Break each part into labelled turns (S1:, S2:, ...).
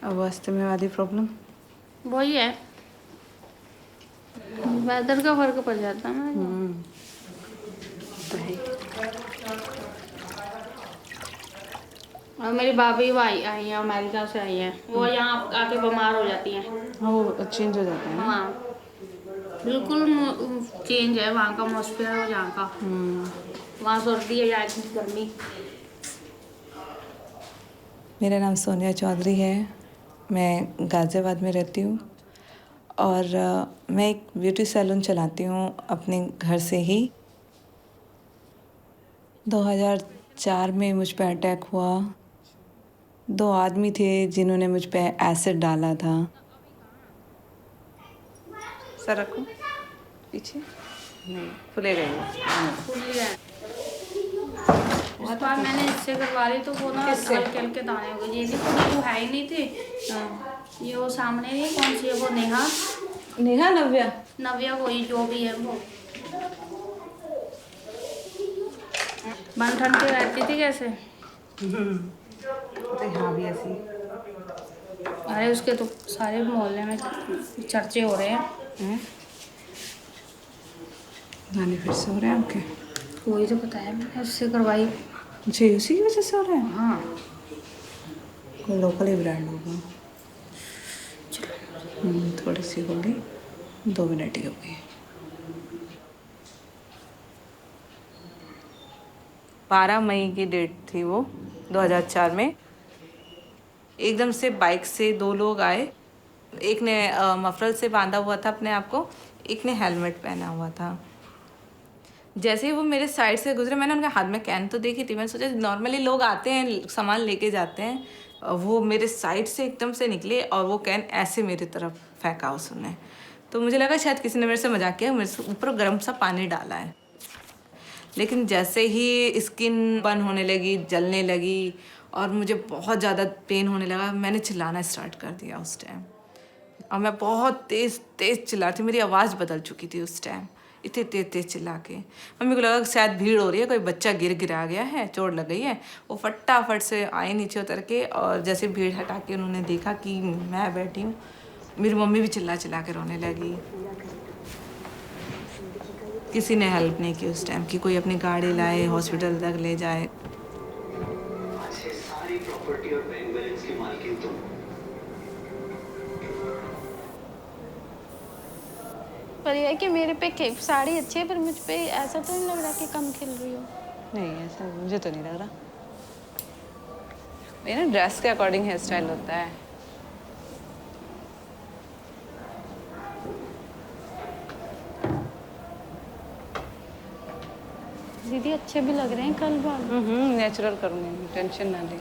S1: अस्थमावादी problem
S2: वही है, weather का फर्क पड़ जाता है ना।
S1: तो है।
S2: और मेरी भाभी आई आई है, अमेरिका से आई है, वो यहाँ आके बीमार हो जाती हैं।
S1: वो चेंज हो जाता है ना।
S2: हाँ बिल्कुल चेंज है वहाँ का एटमॉस्फेयर और यहाँ का। वहाँ सर्दी है, यहाँ इतनी गर्मी।
S1: मेरा नाम सोनिया चौधरी है, मैं गाज़ियाबाद में रहती हूँ और मैं एक ब्यूटी सैलून चलाती हूँ अपने घर से ही। 2004 में मुझ पर अटैक हुआ। 2 आदमी थे जिन्होंने मुझ पे एसिड डाला था। सर रखो पीछे, नहीं खुलेगा ये।
S2: इस बार मैंने इससे करवा ली तो वो ना हल्के हल्के दाने हो गए। ये थी वो है ही नहीं थी। ये वो सामने नहीं, कौन सी है वो, नेहा
S1: नेहा नव्या
S2: नव्या, वही जो भी है वो। बन ठन के रहती थी कैसे।
S1: तो हाँ भी ऐसी।
S2: अरे उसके तो सारे मोहल्ले में चर्चे हो रहे हैं।
S1: गाने फिर से हो रहे हैं आपके?
S2: वही तो पता है, मैंने उससे करवाई।
S1: जी उसी की वजह से हो रहा है।
S2: हाँ
S1: कोई लोकल ही ब्रांड होगा। थोड़ी सी हो गई, 2 मिनट ही हो गई। 12 मई की डेट थी वो 2004 में। एकदम से बाइक से 2 लोग आए। एक ने मफरल से बांधा हुआ था अपने आप को, एक ने हेलमेट पहना हुआ था। जैसे ही वो मेरे साइड से गुजरे, मैंने उनके हाथ में कैन तो देखी थी। मैंने सोचा नॉर्मली लोग आते हैं सामान लेके जाते हैं, वो मेरे साइड से एकदम से निकले और वो कैन ऐसे मेरी तरफ फेंका उसने। तो मुझे लगा शायद किसी ने मेरे से मजाक किया, मेरे से ऊपर गर्म सा पानी डाला है। लेकिन जैसे ही स्किन बर्न होने लगी, जलने लगी और मुझे बहुत ज़्यादा पेन होने लगा, मैंने चिल्लाना स्टार्ट कर दिया उस टाइम। और मैं बहुत तेज़ तेज़ चिल्ला रही थी, मेरी आवाज़ बदल चुकी थी उस टाइम, इतने तेज़ तेज़ चिल्ला के। मम्मी को लगा शायद भीड़ हो रही है, कोई बच्चा गिरा गया है, चोट लग गई है। वो फटाफट से आए नीचे उतर के, और जैसे भीड़ हटा के उन्होंने देखा कि मैं बैठी हूँ, मेरी मम्मी भी चिल्ला चिल्ला के रोने लगी। किसी ने हेल्प नहीं की उस टाइम कि कोई अपनी गाड़ी लाए, हॉस्पिटल तक ले जाए।
S3: सारी प्रॉपर्टी और बैंक बैलेंस की मालकिन तुम।
S2: पर यह है कि मेरे पे साड़ी अच्छी है, पर मुझ पे ऐसा तो नहीं लग रहा कि कम खिल रही हो।
S1: नहीं ऐसा मुझे तो नहीं लग रहा। ये ना ड्रेस के अकॉर्डिंग हेयर स्टाइल होता है।
S2: दीदी अच्छे भी लग रहे हैं कल बाल।
S1: नेचुरल करूँगी, टेंशन ना ले।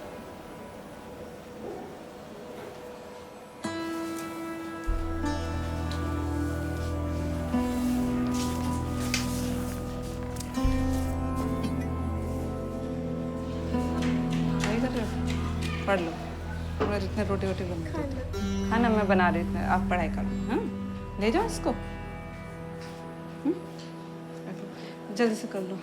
S1: पढ़ लो, मैं जितने रोटी वोटी बना रही। खाना मैं बना रही थी, आप पढ़ाई करो। हाँ ले जाओ इसको, जल्दी से कर लो।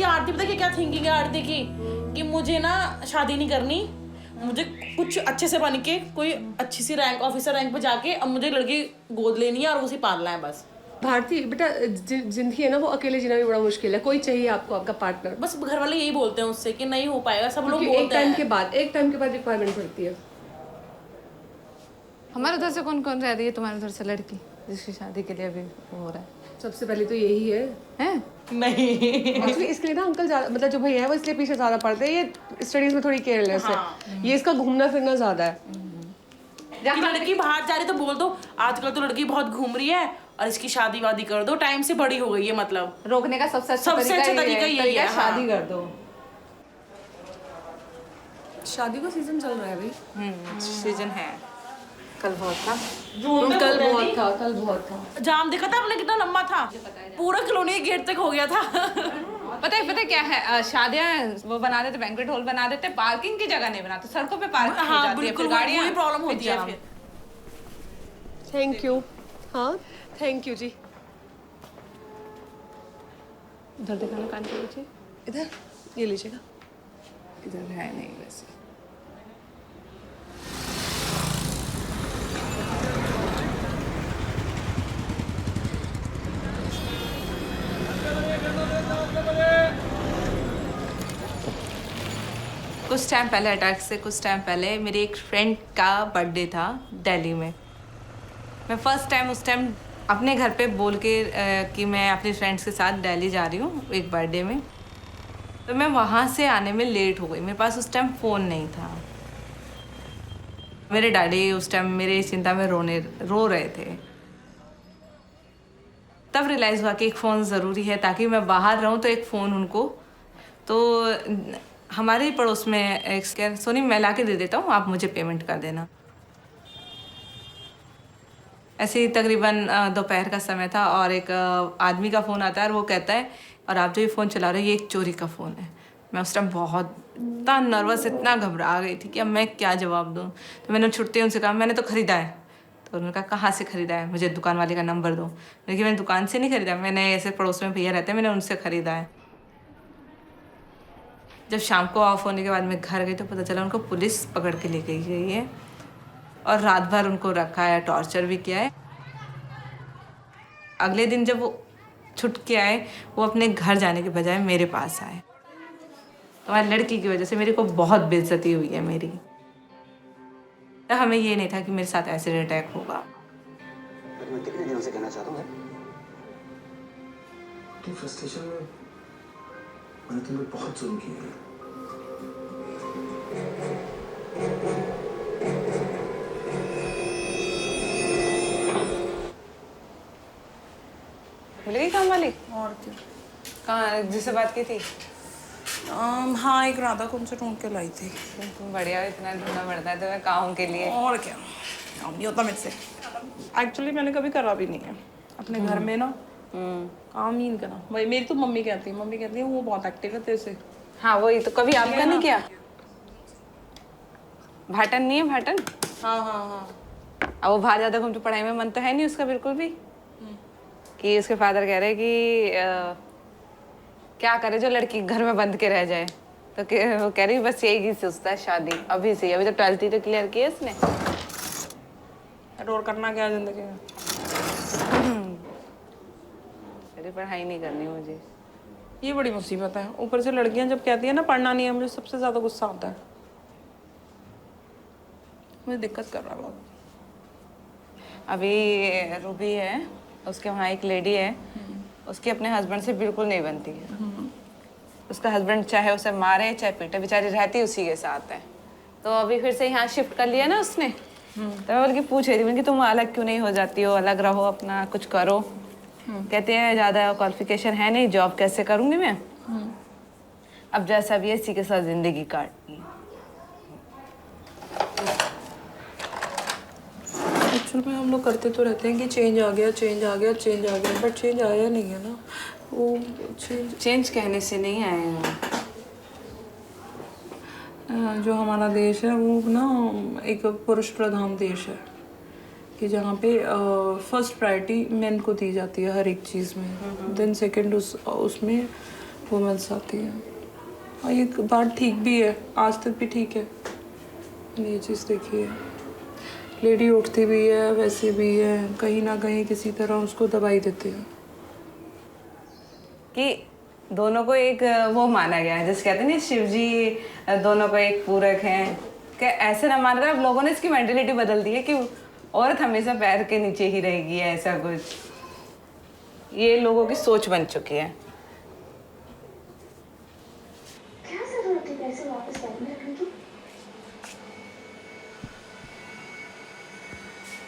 S4: आरती पता क्या थिंकिंग है आरती की, कि मुझे ना शादी नहीं करनी, मुझे कुछ अच्छे से बन के कोई अच्छी सी रैंक, ऑफिसर रैंक पे जाके अब मुझे लड़की गोद लेनी है और उसे पालना है बस।
S5: भारती बेटा, जिंदगी है ना वो अकेले जीना भी बड़ा मुश्किल है। कोई चाहिए आपको, आपका पार्टनर।
S4: बस घर वाले यही बोलते हैं उससे कि नहीं हो पाएगा, सब लोग बोलते हैं।
S5: एक टाइम के बाद रिक्वायरमेंट पड़ती है।
S1: हमारे उधर से कौन कौन रह रही है तुम्हारे उधर से लड़की जिसकी शादी के लिए अभी हो रहा है?
S5: सबसे पहले तो यही है।
S1: हैं?
S4: नहीं
S5: एक्चुअली इसके लिए ना अंकल ज्यादा, मतलब जो भैया है वो इसलिए पीछे ज्यादा पड़ते हैं, ये स्टडीज में थोड़ी केयरलेस है। ये इसका घूमना फिरना ज्यादा है।
S4: कि लड़की बाहर जा रही तो बोल दो, आजकल तो लड़की बहुत घूम रही है और इसकी शादी वादी कर दो, टाइम से बड़ी हो गई है मतलब।
S1: रोकने का सबसे अच्छा
S4: तरीका यही है,
S1: शादी कर दो।
S5: शादी का सीजन चल रहा है अभी।
S1: सीजन है। कल बहुत था।
S5: कल बहुत था।
S4: जाम देखा था आपने कितना लंबा था, पूरा कॉलोनी के गेट तक हो गया था।
S1: पता है क्या है, शादियां वो बना देते, बैंक्वेट हॉल बना देते, पार्किंग की जगह नहीं बनाते, सड़कों पे पार्क की
S4: हाँ
S1: जाती है,
S4: बिल्कुल,
S1: फिर गाड़ियां,
S4: वही प्रॉब्लम होती है
S1: जाम।
S4: फिर।
S5: Thank you. हाँ थैंक यू जी। उधर दिखाना कान के नीचे, इधर ये लीजिएगा।
S1: इधर है नहीं वैसे। कुछ टाइम पहले, अटैक से कुछ टाइम पहले, मेरी एक फ्रेंड का बर्थडे था दिल्ली में। मैं फर्स्ट टाइम उस टाइम अपने घर पे बोल के कि मैं अपनी फ्रेंड्स के साथ दिल्ली जा रही हूँ एक बर्थडे में। तो मैं वहाँ से आने में लेट हो गई। मेरे पास उस टाइम फ़ोन नहीं था। मेरे डैडी उस टाइम मेरे चिंता में रो रहे थे। तब रियलाइज़ हुआ कि एक फ़ोन ज़रूरी है, ताकि मैं बाहर रहूँ तो एक फ़ोन उनको। तो हमारे ही पड़ोस में एक सोनी, मैं ला के दे देता हूँ, आप मुझे पेमेंट कर देना। ऐसे ही तकरीबन दोपहर का समय था और एक आदमी का फ़ोन आता है और वो कहता है, और आप जो ये फ़ोन चला रहे हो ये एक चोरी का फ़ोन है। मैं उस टाइम बहुत इतना नर्वस, इतना घबरा गई थी कि अब मैं क्या जवाब दूँ। तो मैंने छुट्टी उनसे कहा मैंने तो ख़रीदा है। तो उन्होंने कहा कहाँ से ख़रीदा है, मुझे दुकान वाले का नंबर दो। लेकिन मैंने दुकान से नहीं ख़रीदा, मैंने ऐसे पड़ोस में भैया रहते हैं, मैंने उनसे ख़रीदा है। जब शाम को ऑफ होने के बाद मैं घर गई तो पता चला उनको पुलिस पकड़ के ले गई है और रात भर उनको रखा है, टॉर्चर भी किया है। अगले दिन जब वो छुट के आए, वो अपने घर जाने के बजाय मेरे पास आए। तुम्हारी लड़की की वजह से मेरे को बहुत बेइज्जती हुई है मेरी। तो हमें ये नहीं था कि मेरे साथ एसिड अटैक होगा।
S3: मैं कितने दिनों से कहना चाहता हूँ
S6: कि फ्रस्ट्रेशन में मैंने तुम्हें बहुत जुल्म किया है।
S1: मिलेगी काम वाली?
S4: और क्या।
S1: कहाँ, जिससे बात की थी?
S4: हाँ, एक राधा कुंज से ढूंढ के लाई थी।
S1: तुम बढ़िया, इतना ढूंढना पड़ता है तुम्हें काम के लिए।
S4: और क्या, काम नहीं होता मेरे से। एक्चुअली मैंने कभी करा भी नहीं है अपने घर में ना, काम ही नहीं करा। भाई मेरी तो मम्मी कहती है वो बहुत एक्टिव है तेरे से।
S1: हाँ वही तो, कभी आपका नहीं किया? भाटन नहीं है, भाटन?
S4: हाँ।
S1: अब वो बाहर ज़्यादा घूम, तो पढ़ाई में मन तो है नहीं उसका बिल्कुल भी। कि उसके फादर कह रहे कि क्या करे जो लड़की घर में बंद के रह जाए। तो वो कह रही बस यही की सोचता है शादी अभी से। अभी तो 12th ही तो क्लियर की है इसने।
S4: और करना क्या जिंदगी में।
S1: अरे पढ़ाई नहीं करनी मुझे।
S4: ये बड़ी मुसीबत है। ऊपर से लड़कियां जब कहती है ना पढ़ना नहीं है, मुझे सबसे ज्यादा गुस्सा आता है। मुझे दिक्कत कर रहा है बहुत।
S1: अभी रूबी है, उसके वहाँ एक लेडी है, उसकी अपने हस्बैंड से बिल्कुल नहीं बनती है। उसका हस्बैंड चाहे उसे मारे चाहे पीटे, बेचारी रहती उसी के साथ है। तो अभी फिर से यहाँ शिफ्ट कर लिया ना उसने। तो मैं बल्कि पूछ रही थी कि तुम अलग क्यों नहीं हो जाती हो, अलग रहो, अपना कुछ करो। कहते हैं ज़्यादा क्वालिफिकेशन है नहीं, जॉब कैसे करूँगी मैं। अब जैसा भी है इसी के साथ ज़िंदगी काटनी है।
S4: एक्चुअल में हम लोग करते तो रहते हैं कि चेंज आ गया, बट चेंज आया नहीं है ना। वो
S1: चेंज कहने से नहीं आएगा।
S4: जो हमारा देश है वो ना एक पुरुष प्रधान देश है, कि जहाँ पे फर्स्ट प्रायोरिटी मेन को दी जाती है हर एक चीज़ में, देन सेकंड उसमें वुमेन्स आती है। और ये बात ठीक भी है, आज तक भी ठीक है। ये चीज़ देखिए, लेडी उठती भी है वैसे भी है, कहीं ना कहीं किसी तरह उसको दबाई देते हैं।
S1: कि दोनों को एक वो माना गया है, जैसे कहते हैं ना शिव जी दोनों को एक पूरक हैं। क्या ऐसे ना मान रहे, अब लोगों ने इसकी मेंटेलिटी बदल दी है कि औरत हमेशा पैर के नीचे ही रहेगी, ऐसा कुछ। ये लोगों की सोच बन चुकी है।
S7: क्या जरूरत है पैसे वापस बैंक में रखने की?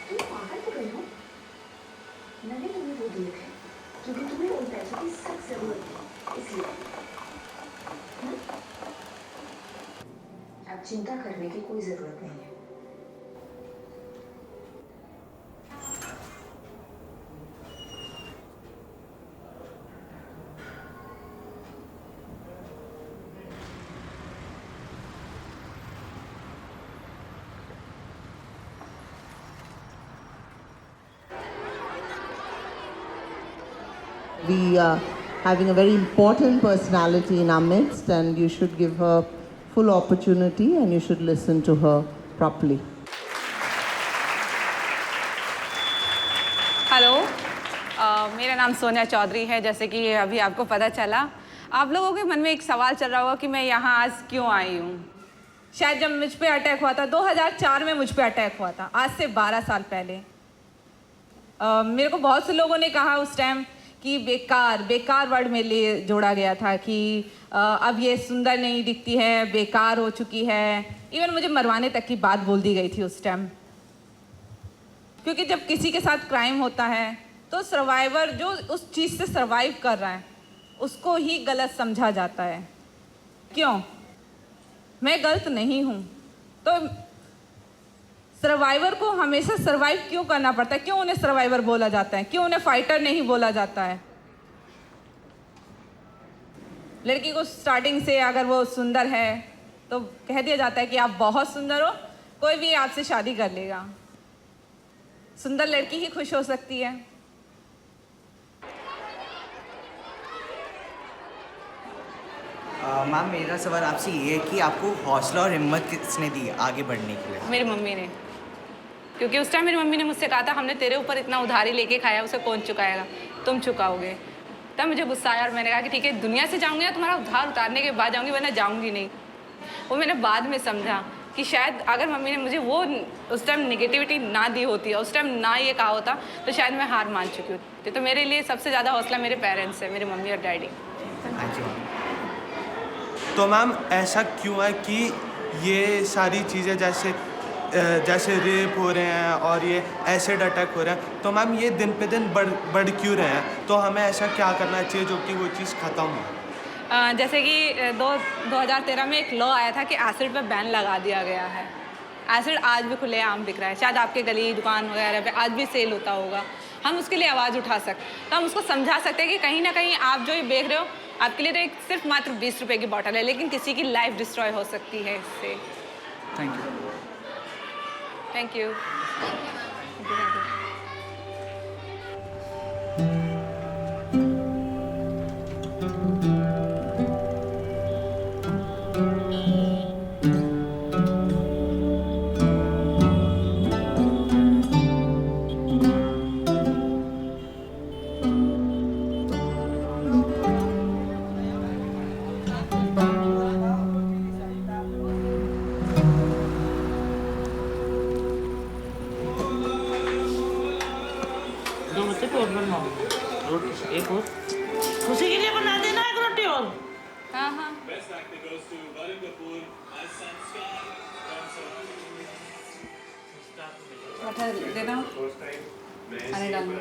S7: तुम पागल हो गए हो? मैंने तुम्हें चिंता करने की कोई जरूरत नहीं है।
S8: We are having a very important personality in our midst, and you should give her full opportunity and you should listen to her properly.
S1: Hello, मेरा नाम सोनिया चौधरी है। जैसे कि अभी आपको पता चला, आप लोगों के मन में एक सवाल चल रहा होगा कि मैं यहाँ आज क्यों आई हूँ। शायद जब मुझ पे अटैक हुआ था 2004 में, मुझ पे अटैक हुआ था आज से 12 साल पहले। मेरे को बहुत से लोगों ने कहा उस टाइम कि बेकार वर्ड मेरे लिए जोड़ा गया था कि अब ये सुंदर नहीं दिखती है, बेकार हो चुकी है। इवन मुझे मरवाने तक की बात बोल दी गई थी उस टाइम, क्योंकि जब किसी के साथ क्राइम होता है तो सर्वाइवर जो उस चीज़ से सर्वाइव कर रहा है उसको ही गलत समझा जाता है। क्यों? मैं गलत नहीं हूँ, तो सर्वाइवर को हमेशा सर्वाइव क्यों करना पड़ता है? क्यों उन्हें सर्वाइवर बोला जाता है? क्यों उन्हें फाइटर नहीं बोला जाता है? लड़की को स्टार्टिंग से अगर वो सुंदर है तो कह दिया जाता है कि आप बहुत सुंदर हो, कोई भी आपसे शादी कर लेगा। सुंदर लड़की ही खुश हो सकती है।
S9: मैम, मेरा सवाल आपसे ये है कि आपको हौसला और हिम्मत किसने दी आगे बढ़ने के लिए?
S1: मेरी मम्मी ने, क्योंकि उस टाइम मेरी मम्मी ने मुझसे कहा था हमने तेरे ऊपर इतना उधारी लेके खाया, उसे कौन चुकाएगा, तुम चुकाओगे। तब मुझे गुस्सा आया और मैंने कहा कि ठीक है, दुनिया से जाऊँगी या तुम्हारा उधार उतारने के बाद जाऊँगी, वरना जाऊँगी नहीं। वो मैंने बाद में समझा कि शायद अगर मम्मी ने मुझे वो उस टाइम निगेटिविटी ना दी होती, उस टाइम ना ये कहा होता, तो शायद मैं हार मान चुकी होती। तो मेरे लिए सबसे ज़्यादा हौसला मेरे पेरेंट्स है, मेरे मम्मी और डैडी।
S10: तो मैम ऐसा क्यों है कि ये सारी चीज़ें जैसे रेप हो रहे हैं और ये एसिड अटैक हो रहे हैं, तो मैम ये दिन पे दिन बढ़ क्यों रहे हैं? तो हमें ऐसा क्या करना चाहिए जो कि वो चीज़ ख़त्म हो?
S1: जैसे कि 2013 में एक लॉ आया था कि एसिड पे बैन लगा दिया गया है। एसिड आज भी खुलेआम बिक रहा है, शायद आपके गली दुकान वगैरह पे आज भी सेल होता होगा। हम उसके लिए आवाज़ उठा सकते, तो हम उसको समझा सकते हैं कि कहीं ना कहीं आप जो ये बेच रहे हो, आपके लिए तो एक सिर्फ मात्र 20 रुपए की बॉटल है, लेकिन किसी की लाइफ डिस्ट्रॉय हो सकती है इससे।
S9: Thank you.
S1: Thank you.
S4: एक और खुशी के लिए बना देना एक रोटी और।
S1: हाँ हाँ। मटर देना, पानी डालना,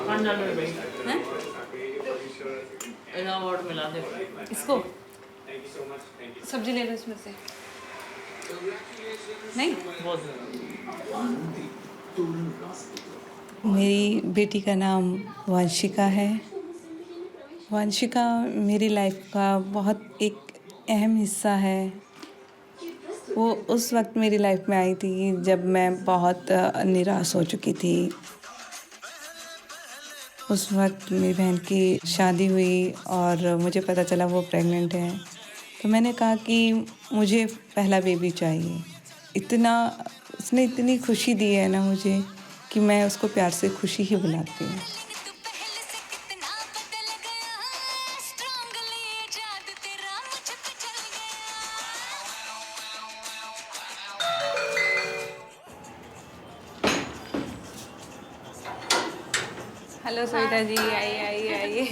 S4: पानी डाल दे
S1: हैं?
S4: और मिला दे
S1: इसको सब्जी ले लो इसमें से। नहीं, मेरी बेटी का नाम वंशिका है। वंशिका मेरी लाइफ का बहुत एक अहम हिस्सा है। वो उस वक्त मेरी लाइफ में आई थी जब मैं बहुत निराश हो चुकी थी। उस वक्त मेरी बहन की शादी हुई और मुझे पता चला वो प्रेग्नेंट है। तो मैंने कहा कि मुझे पहला बेबी चाहिए। उसने इतनी खुशी दी है ना मुझे कि मैं उसको प्यार से खुशी ही बुलाती हूँ। हेलो सविता जी, आइए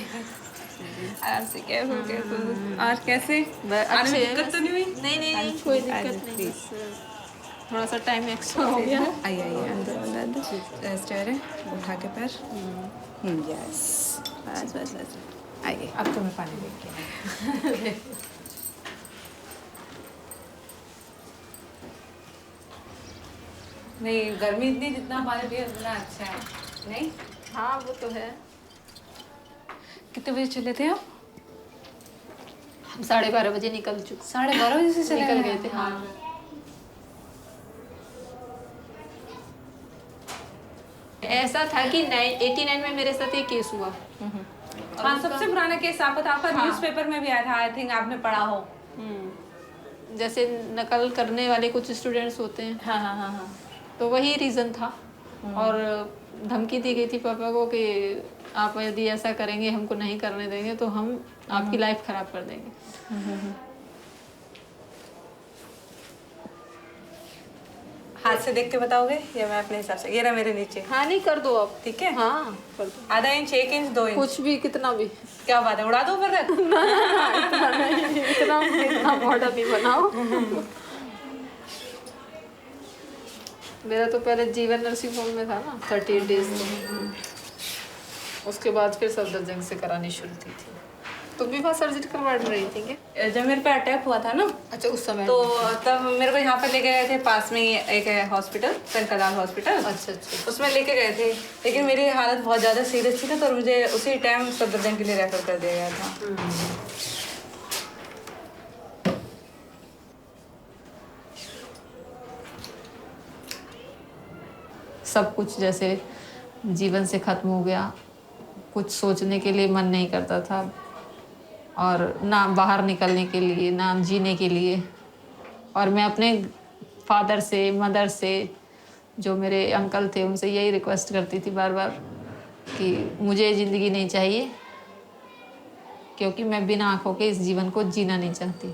S1: आराम से। कैसे और कैसे आने में दिक्कत तो नहीं हुई? नहीं कोई दिक्कत नहीं, थोड़ा सा टाइम एक्स्ट्रा हो गया। आइए अंदर रेस्ट है, उठा के पैर। यस, बस आइए। अब तो मैं पानी लेके नहीं, गर्मी इतनी जितना पानी पिए उतना अच्छा है। नहीं,
S2: हाँ वो तो है।
S1: कितने बजे चले थे आप?
S2: हम 12:30 बजे निकल चुके,
S1: 12:30 बजे से चले
S2: निकल गए थे। हाँ ऐसा था कि 89 में मेरे साथ ये केस हुआ।
S1: हाँ, सबसे पुराना केस आपका न्यूज़पेपर में भी आया था, आई थिंक आपने पढ़ा हो।
S2: जैसे नकल करने वाले कुछ स्टूडेंट्स होते हैं।
S1: हाँ हाँ हाँ हाँ।
S2: तो वही रीज़न था। और धमकी दी गई थी पापा को कि आप यदि ऐसा करेंगे, हमको नहीं करने देंगे तो हम आपकी लाइफ खराब कर देंगे।
S1: हाथ से देख के बताओगे या मैं अपने हिसाब से? ये रहा मेरे नीचे।
S2: हाँ नहीं, कर दो आप।
S1: ठीक है,
S2: हाँ कर दो।
S1: आधा इंच, 1 इंच, 2 इंच,
S2: कुछ भी, कितना भी।
S1: क्या बात है, उड़ा दो फिर।
S2: इतना मॉडल नहीं बनाओ। मेरा तो पहले जीवन नर्सिंग होम में था ना 38 डेज तो। उसके बाद फिर सफदरजंग से करानी शुरू की थी। तुम भी वहाँ सर्जरी करवा रही थी क्या?
S1: जब मेरे पे अटैक हुआ था ना,
S2: अच्छा उस समय।
S1: तो तब मेरे को यहाँ पर लेके गए थे, पास में ही एक है हॉस्पिटल, कनकलाल हॉस्पिटल।
S2: अच्छा अच्छा।
S1: उसमें लेके गए थे, लेकिन मेरी हालत बहुत ज़्यादा सीरियस थी ना, तो मुझे उसी टाइम सफदरजंग के लिए रेफर कर दिया गया था।
S2: सब कुछ जैसे जीवन से ख़त्म हो गया। कुछ सोचने के लिए मन नहीं करता था, और ना बाहर निकलने के लिए, ना जीने के लिए। और मैं अपने फादर से, मदर से, जो मेरे अंकल थे, उनसे यही रिक्वेस्ट करती थी बार बार कि मुझे ज़िंदगी नहीं चाहिए, क्योंकि मैं बिना आँखों के इस जीवन को जीना नहीं चाहती।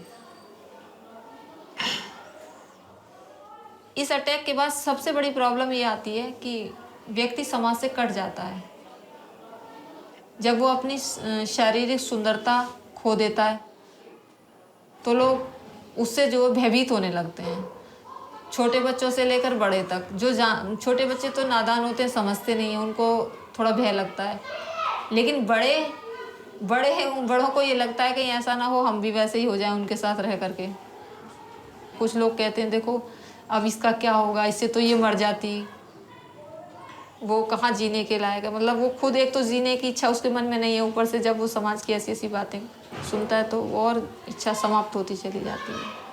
S2: इस अटैक के बाद सबसे बड़ी प्रॉब्लम ये आती है कि व्यक्ति समाज से कट जाता है। जब वो अपनी शारीरिक सुंदरता खो देता है तो लोग उससे जो भयभीत होने लगते हैं। छोटे बच्चों से लेकर बड़े तक, जो छोटे बच्चे तो नादान होते हैं, समझते नहीं हैं, उनको थोड़ा भय लगता है। लेकिन बड़ों को ये लगता है कि ऐसा ना हो हम भी वैसे ही हो जाएं उनके साथ रह करके। कुछ लोग कहते हैं देखो अब इसका क्या होगा, इससे तो ये मर जाती, वो कहाँ जीने के लायक है। मतलब वो खुद एक तो जीने की इच्छा उसके मन में नहीं है, ऊपर से जब वो समाज की ऐसी ऐसी बातें सुनता है तो और इच्छा समाप्त होती चली जाती है।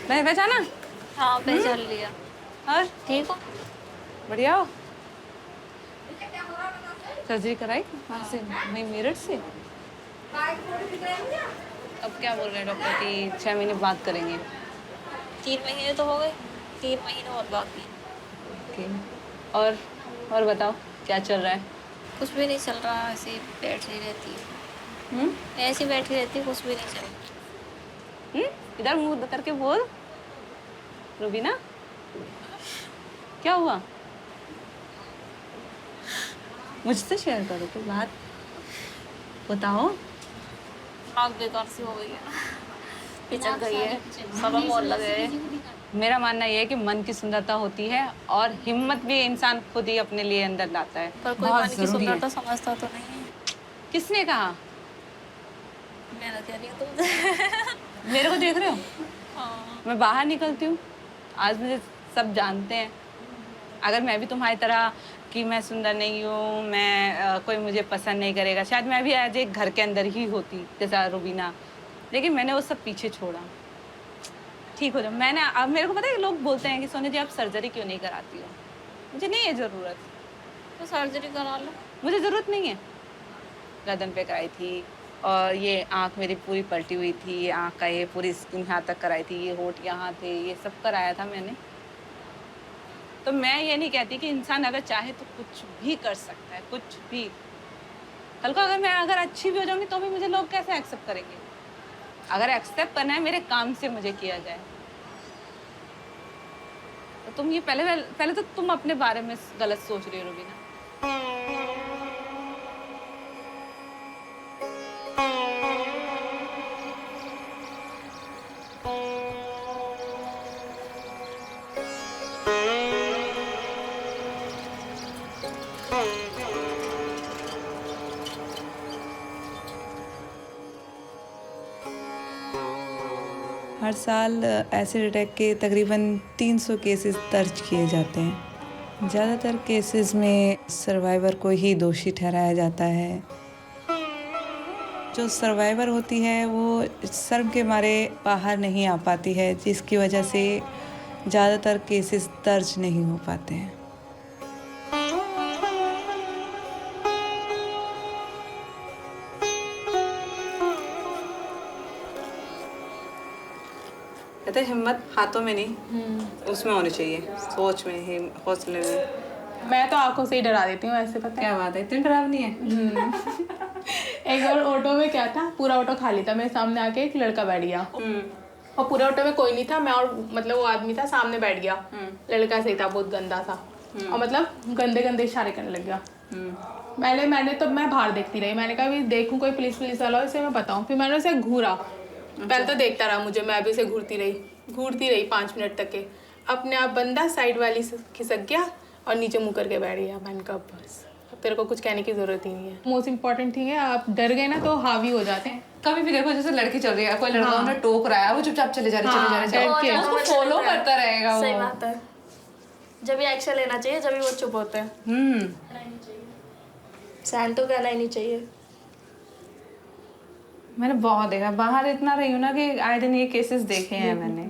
S1: नहीं पहचाना?
S11: हाँ पहचान लिया।
S1: और
S11: ठीक हो?
S1: बढ़िया हो? सर्जरी कराई वहाँ से, वहीं मेरठ से? अब क्या बोल रहे हैं डॉक्टर कि 6 महीने बाद करेंगे?
S11: 3 महीने तो हो गए, 3 महीने और बाकी।
S1: ओके। और बताओ क्या चल रहा है?
S11: कुछ भी नहीं चल रहा, ऐसे ही बैठी रहती है। ऐसे ही बैठी रहती है, कुछ भी नहीं चल रहा।
S1: इधर मुंह करके बोल रुबीना, क्या हुआ? मुझसे शेयर करो कोई बात, बताओ।
S11: आग बेकार सी हो गई है, पिचक गई है, सब मोल लगे हैं।
S1: मेरा मानना ये है कि मन की सुंदरता होती है और हिम्मत भी इंसान खुद ही अपने लिए अंदर लाता है।
S11: पर कोई मन की सुंदरता समझता तो नहीं है।
S1: किसने कहा?
S11: मैं ना कह रही हूँ तुम।
S1: मेरे को देख रहे हो?
S11: हाँ।
S1: मैं बाहर निकलती हूँ, आज मुझे सब जानते हैं। अगर मैं भी तुम्हारी तरह कि मैं सुंदर नहीं हूँ, मैं कोई मुझे पसंद नहीं करेगा, शायद मैं भी आज एक घर के अंदर ही होती जैसा रुबीना, लेकिन मैंने वो सब पीछे छोड़ा। ठीक हो जाओ। मैंने अब मेरे को पता है लोग बोलते हैं कि सोनी जी आप सर्जरी क्यों नहीं कराती हो? मुझे नहीं है ज़रूरत।
S11: तो सर्जरी करा लो।
S1: मुझे ज़रूरत नहीं है। गर्दन पे कराई थी और ये आँख मेरी पूरी पलटी हुई थी, आँख का ये पूरी स्किन यहाँ तक कराई थी, ये होठ यहाँ थे, ये सब कराया था मैंने। तो मैं ये नहीं कहती कि इंसान अगर चाहे तो कुछ भी कर सकता है, कुछ भी। कल को अगर मैं अच्छी भी हो जाऊंगी तो भी मुझे लोग कैसे एक्सेप्ट करेंगे? अगर एक्सेप्ट करना है मेरे काम से मुझे किया जाए। तो तुम ये पहले तो तुम अपने बारे में गलत सोच रही हो रुबीना।
S12: हर साल एसिड अटैक के तकरीबन 300 केसेस दर्ज किए जाते हैं। ज़्यादातर केसेस में सर्वाइवर को ही दोषी ठहराया जाता है। जो सर्वाइवर होती है वो शर्म के मारे बाहर नहीं आ पाती है, जिसकी वजह से ज़्यादातर केसेस दर्ज नहीं हो पाते हैं। कहते हैं हिम्मत हाथों में नहीं, उसमें होनी चाहिए, सोच में ही, हौसले में।
S4: मैं तो आंखों से ही डरा देती हूँ, ऐसे पता है।
S12: क्या बात है, इतनी डरावनी है?
S4: एक बार ऑटो में क्या था, पूरा ऑटो खाली था, मेरे सामने आके एक लड़का बैठ गया और पूरे ऑटो में कोई नहीं था, मैं और मतलब वो आदमी था सामने बैठ गया। लड़का सही था, बहुत गंदा था और मतलब गंदे गंदे इशारे करने लग गया। मैं बाहर देखती रही, मैंने कहा देखूं कोई पुलिस वाला हो, इसे मैं बताऊं। फिर मैंने उसे घूरा, पहले तो देखता रहा मुझे, मैं भी उसे घूरती रही 5 मिनट तक के। अपने आप बंदा साइड वाली से खिसक गया और नीचे मुँह करके बैठ गया। मैंने कहा बस अब तेरे को कुछ कहने की जरूरत ही नहीं है। मोस्ट इम्पोर्टेंट थिंग है, आप डर गए ना तो हावी हो जाते हैं।
S1: कभी भी देखो जैसे लड़की चल रही है, कोई लड़का उन्हें टोक रहा है, वो चुपचाप चले जा रहे हैं, उसको फॉलो करता रहेगा।
S11: सही बात है, जब भी एक्शन लेना चाहिए, जब भी वो चुप होते हैं। सहन तो कहना ही नहीं चाहिए।
S1: मैंने बहुत देखा, बाहर इतना रही हूँ ना कि आए दिन ये केसेस देखे हैं मैंने।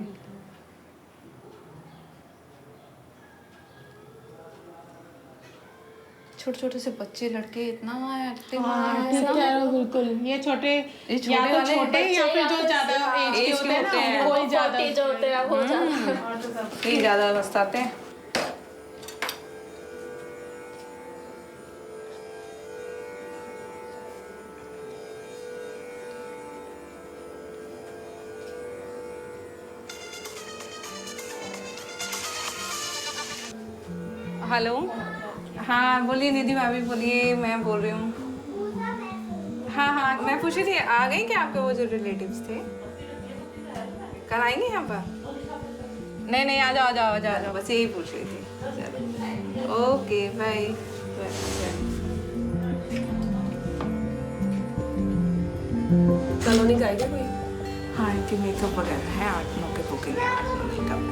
S1: छोटे छोटे से बच्चे लड़के इतना एक्टिव हैं।
S4: बिल्कुल, ये छोटे या तो छोटे या फिर जो ज्यादा एज के होते हैं, वो ज्यादा
S11: जो होते हैं वो ज्यादा
S1: ये ज्यादा बताते हैं। हेलो, हाँ बोलिए निधि भाभी, बोलिए, मैं बोल रही हूँ। हाँ मैं पूछ रही थी, आ गई क्या आपके वो जो रिलेटिव्स थे? कल आएंगे यहाँ पर? नहीं आ जाओ, बस यही पूछ रही थी। चलो ओके बाय।
S5: कॉलोनी का है क्या कोई?
S12: हाँ इनकी मेकअप वगैरह है, 8-9 के बुकिंग है, 8-9 मेकअप।